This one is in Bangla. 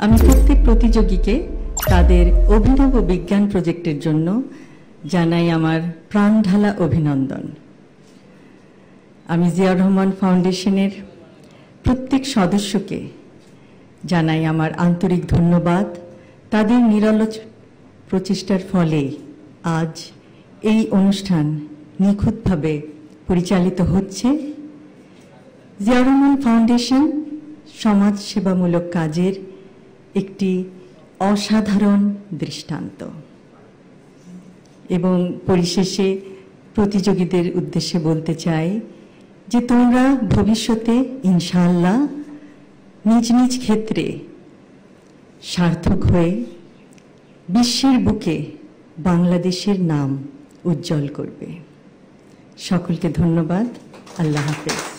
আমি প্রত্যেক প্রতিযোগীকে তাদের অভিনব বিজ্ঞান প্রজেক্টের জন্য জানাই আমার প্রাণঢালা অভিনন্দন। আমি জিয়াউর রহমান ফাউন্ডেশনের প্রত্যেক সদস্যকে জানাই আমার আন্তরিক ধন্যবাদ। তাদের নিরলস প্রচেষ্টার ফলে আজ এই অনুষ্ঠান নিখুঁতভাবে পরিচালিত হচ্ছে। জিয়াউর রহমান ফাউন্ডেশন সমাজ সেবামূলক কাজের একটি অসাধারণ দৃষ্টান্ত। এবং পরিশেষে প্রতিযোগীদের উদ্দেশ্যে বলতে চাই যে তোমরা ভবিষ্যতে ইনশাআল্লাহ নিজ নিজ ক্ষেত্রে সার্থক হয়ে বিশ্বের বুকে বাংলাদেশের নাম উজ্জ্বল করবে। সকলকে ধন্যবাদ। আল্লাহ হাফেজ।